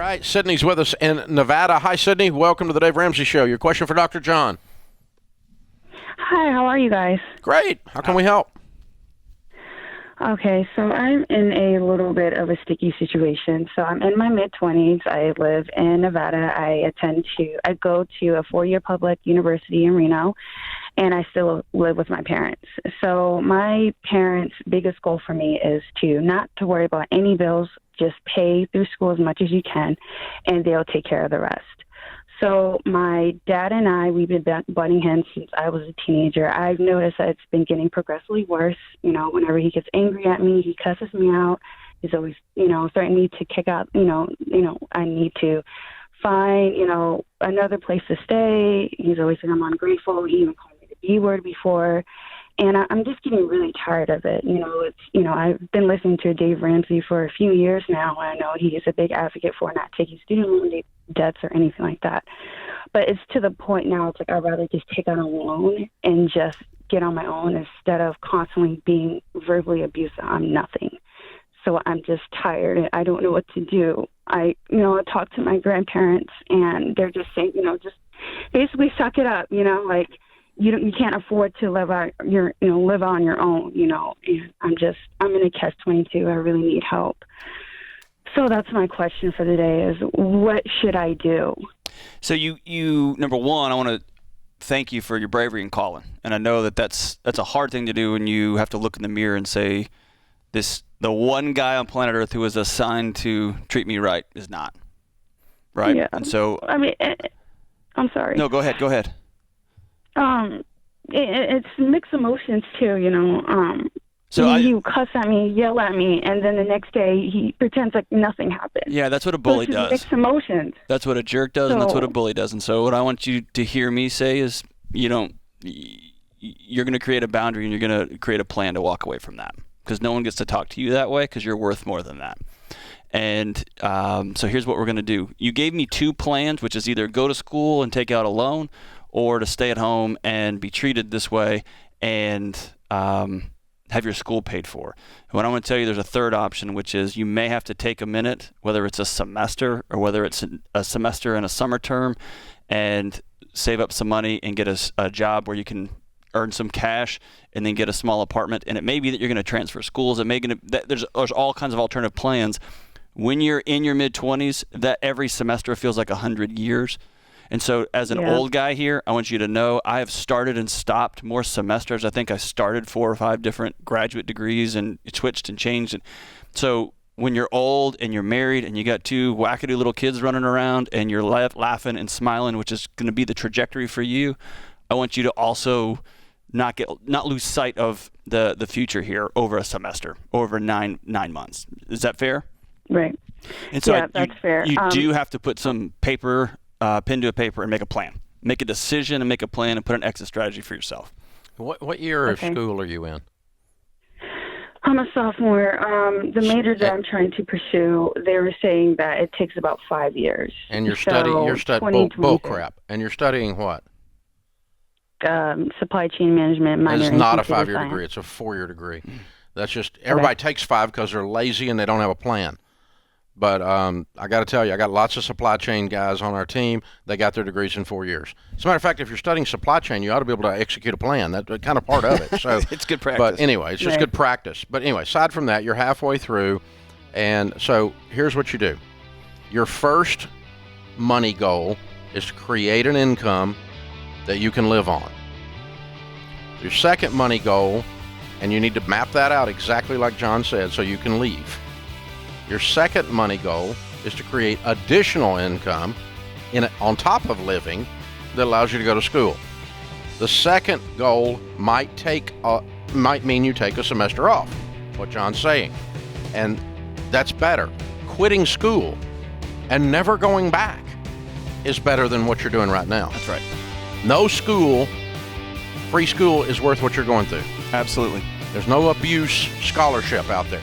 right, Sydney's with us in Nevada. Hi, Sydney. Welcome to the Dave Ramsey Show. Your question for Dr. John. Hi, how are you guys? Great. How can we help? Okay, so I'm in a little bit of a sticky situation. So I'm in my mid-20s. I live in Nevada. I go to a 4-year public university in Reno, and I still live with my parents. So my parents' biggest goal for me is not to worry about any bills, just pay through school as much as you can, and they'll take care of the rest. So my dad and I, we've been butting heads since I was a teenager. I've noticed that it's been getting progressively worse. You know, whenever he gets angry at me, he cusses me out. He's always, threatening me to kick out, I need to find, another place to stay. He's always saying I'm ungrateful. He even called me the B word before. And I'm just getting really tired of it. I've been listening to Dave Ramsey for a few years now, and I know he is a big advocate for not taking student loan debts or anything like that. But it's to the point now, it's like I'd rather just take out a loan and just get on my own instead of constantly being verbally abusive on nothing. So I'm just tired, and I don't know what to do. I talk to my grandparents, and they're just saying, just basically suck it up, you can't afford to live on your own, and I'm in a catch-22. I really need help. So that's my question for the day is, what should I do? So you number one, I want to thank you for your bravery in calling. And I know that's a hard thing to do when you have to look in the mirror and say, the one guy on planet Earth who is assigned to treat me right is not. Right? Yeah. And so I'm sorry. No, go ahead. It's mixed emotions too, So he cuss at me, yell at me, and then the next day he pretends like nothing happened. Yeah, that's what a bully does. Mixed emotions. That's what a jerk does, and that's what a bully does. And so what I want you to hear me say is, you're going to create a boundary, and you're going to create a plan to walk away from that, because no one gets to talk to you that way, because you're worth more than that. And so here's what we're going to do. You gave me 2 plans, which is either go to school and take out a loan, or to stay at home and be treated this way and have your school paid for. And what I want to tell you, there's a third option, which is you may have to take a minute, whether it's a semester or whether it's a semester and a summer term, and save up some money and get a job where you can earn some cash and then get a small apartment. And it may be that you're going to transfer schools. There's all kinds of alternative plans. When you're in your mid-20s, that every semester feels like 100 years. And so as an old guy here, I want you to know I have started and stopped more semesters. I think I started 4 or 5 different graduate degrees and switched and changed. And so when you're old and you're married and you got 2 wackadoo little kids running around and you're laughing and smiling, which is going to be the trajectory for you, I want you to also not lose sight of the future here over a semester, over nine months. Is that fair? Right. And so that's fair. You do have to put some paper, pen to a paper, and make a plan. Make a decision and make a plan and put an exit strategy for yourself. What year of school are you in? I'm a sophomore. The major that I'm trying to pursue, they were saying that it takes about 5 years. And you're studying bull crap. And you're studying what? Supply chain management. Minor It's not a computer 5-year science. degree. It's a 4-year degree. That's just everybody takes 5 because they're lazy and they don't have a plan. But I got to tell you, I got lots of supply chain guys on our team. They got their degrees in 4 years. As a matter of fact, if you're studying supply chain, you ought to be able to execute a plan. That's kind of part of it. So it's good practice. But anyway, it's just good practice. But anyway, aside from that, you're halfway through. And so here's what you do. Your first money goal is to create an income that you can live on. Your second money goal, and you need to map that out exactly like John said so you can leave. Your second money goal is to create additional income on top of living that allows you to go to school. The second goal might mean you take a semester off, what John's saying. And that's better. Quitting school and never going back is better than what you're doing right now. That's right. No school, free school is worth what you're going through. Absolutely. There's no abuse scholarship out there.